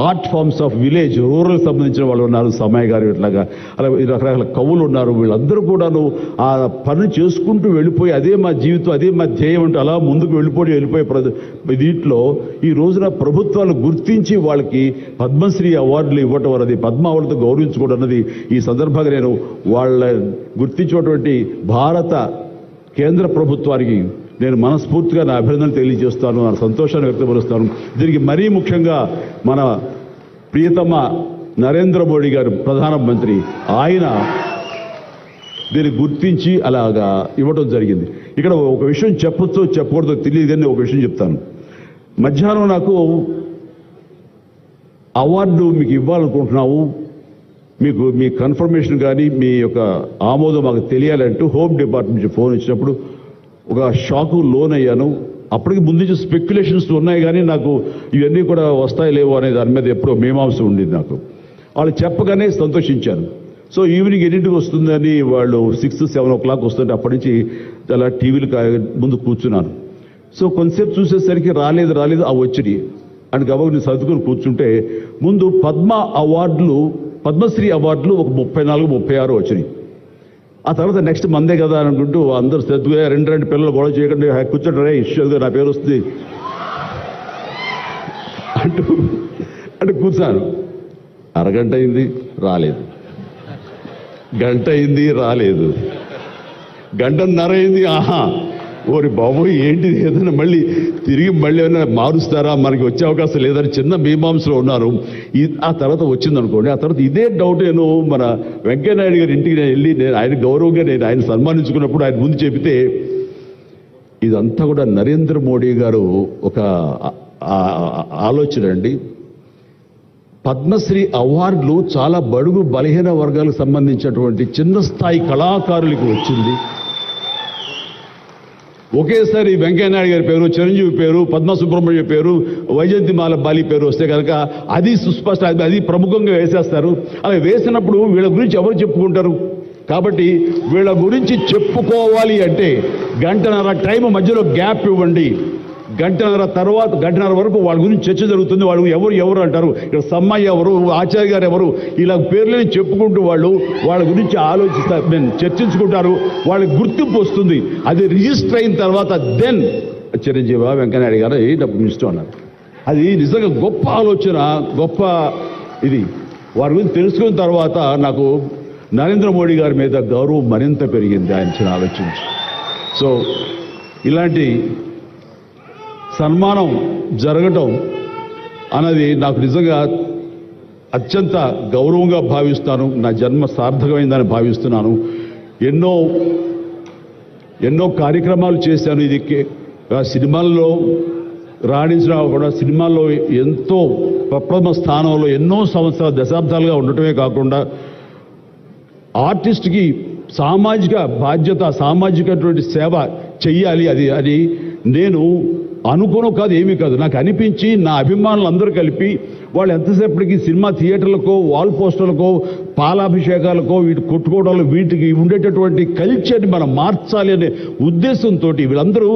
Art forms of village rural సంబంధించిన వాళ్ళు ఉన్నారు, సమయ గారు ఇట్లాగా అలా రకరకాల కవులు ఉన్నారు. వీళ్ళందరూ కూడాను ఆ పని చేసుకుంటూ వెళ్ళిపోయి అదే మా జీవితం, అదే మా ధ్యేయం అంటూ అలా ముందుకు వెళ్ళిపోయే దీంట్లో ఈ రోజున ప్రభుత్వాలు గుర్తించి వాళ్ళకి పద్మశ్రీ అవార్డులు ఇవ్వటం అన్నది, పద్మ అవార్డుతో గౌరవించుకోవడం అన్నది ఈ సందర్భంగా నేను వాళ్ళ గుర్తించినటువంటి భారత కేంద్ర ప్రభుత్వానికి నేను మనస్ఫూర్తిగా నా అభినందనలు తెలియజేస్తాను, నా సంతోషాన్ని వ్యక్తపరుస్తాను. దీనికి మరీ ముఖ్యంగా మన ప్రియతమ నరేంద్ర మోడీ గారు ప్రధానమంత్రి, ఆయన దీన్ని గుర్తించి అలాగా ఇవ్వడం జరిగింది. ఇక్కడ ఒక విషయం చెప్పొచ్చో చెప్పకూడదో తెలియదు, కానీ ఒక విషయం చెప్తాను. మధ్యాహ్నం నాకు అవార్డు మీకు ఇవ్వాలనుకుంటున్నాము, మీకు మీ కన్ఫర్మేషన్ కానీ మీ యొక్క ఆమోదం మాకు తెలియాలంటూ హోమ్ డిపార్ట్మెంట్ నుంచి ఫోన్ ఇచ్చినప్పుడు ఒక షాకు లోన్ అయ్యాను. అప్పటికి ముందు నుంచి స్పెక్యులేషన్స్ ఉన్నాయి, కానీ నాకు ఇవన్నీ కూడా వస్తాయి లేవో అనే దాని మీద ఎప్పుడో మీమాంస ఉండేది నాకు. వాళ్ళు చెప్పగానే సంతోషించాను. సో ఈవినింగ్ ఎన్నింటికి వస్తుందని వాళ్ళు 6-7 o'clock వస్తుంటే అప్పటి నుంచి అలా టీవీలు ముందు కూర్చున్నాను. సో కొంతసేపు చూసేసరికి రాలేదు ఆ వచ్చినాయి అని గబగబా సర్దుకుని కూర్చుంటే ముందు పద్మశ్రీ అవార్డులు ఒక 34-36 వచ్చినాయి. ఆ తర్వాత నెక్స్ట్ మందే కదా అనుకుంటూ అందరూ శ్రద్ధగా రెండు పిల్లలు గొడవ చేయకుండా కూర్చోండి రే ఇష్యూగా నా పేరు వస్తుంది అంటే కూర్చాను. అరగంట అయింది రాలేదు, గంట అయింది రాలేదు, గంటన్నర అయింది. ఓరి బాబు ఏంటిది, ఏదైనా మళ్ళీ ఏమైనా మారుస్తారా, మనకి వచ్చే అవకాశం లేదని చిన్న మీమాంసలో ఉన్నారు. ఆ తర్వాత వచ్చిందనుకోండి. ఆ తర్వాత ఇదే డౌట్ నేను మన వెంకయ్యనాయుడు గారి ఇంటికి వెళ్ళి నేను ఆయన గౌరవంగా ఆయన సన్మానించుకున్నప్పుడు ఆయన ముందు చెబితే ఇదంతా కూడా నరేంద్ర మోడీ గారు ఒక ఆలోచన అండి. పద్మశ్రీ అవార్డులు చాలా బడుగు బలహీన వర్గాలకు సంబంధించినటువంటి చిన్న స్థాయి కళాకారులకు వచ్చింది. ఒకేసారి వెంకయ్యనాయుడు గారి పేరు, చిరంజీవి పేరు, పద్మ సుబ్రహ్మణ్య పేరు, వైజయంతిమాల బాలి పేరు వస్తే కనుక అది సుస్పష్ట, అది ప్రముఖంగా వేసేస్తారు. అలా వేసినప్పుడు వీళ్ళ గురించి ఎవరు చెప్పుకుంటారు? కాబట్టి వీళ్ళ గురించి చెప్పుకోవాలి అంటే గంటన్నర టైం మధ్యలో గ్యాప్ ఇవ్వండి. గంటన్నర వరకు వాళ్ళ గురించి చర్చ జరుగుతుంది. వాళ్ళు ఎవరు అంటారు, ఇక్కడ సమ్మయ్య ఎవరు, ఆచార్య గారు ఎవరు, ఇలా పేర్లని చెప్పుకుంటూ వాళ్ళ గురించి ఆలోచిస్తారు, చర్చించుకుంటారు. వాళ్ళకి గుర్తింపు వస్తుంది. అది రిజిస్టర్ అయిన తర్వాత దెన్ చిరంజీవి వెంకయ్యనాయుడు గారు డబ్బు ఇష్టం అన్నారు. అది నిజంగా గొప్ప ఆలోచన, గొప్ప ఇది. వారి గురించి తెలుసుకున్న తర్వాత నాకు నరేంద్ర మోడీ గారి మీద గౌరవం మరింత పెరిగింది ఆయన ఆలోచించి. సో ఇలాంటి సన్మానం జరగటం అన్నది నాకు నిజంగా అత్యంత గౌరవంగా భావిస్తాను. నా జన్మ సార్థకమైందని భావిస్తున్నాను. ఎన్నో కార్యక్రమాలు చేశాను. ఇది సినిమాల్లో రాణించినా కూడా సినిమాల్లో ఎంతో ప్రథమ స్థానంలో ఎన్నో సంవత్సరాలు దశాబ్దాలుగా ఉండటమే కాకుండా ఆర్టిస్ట్కి సామాజిక బాధ్యత, సామాజికటువంటి సేవ చెయ్యాలి. అది నేను అనుకోను కాదు, ఏమీ కాదు, నాకు అనిపించి నా అభిమానులు అందరూ కలిపి వాళ్ళు ఎంతసేపటికి సినిమా థియేటర్లకో వాల్ పోస్టర్లకో పాలాభిషేకాలకో వీటి కొట్టుకోవడాలు వీటికి ఉండేటటువంటి కల్చర్ని మనం మార్చాలి అనే ఉద్దేశంతో వీళ్ళందరూ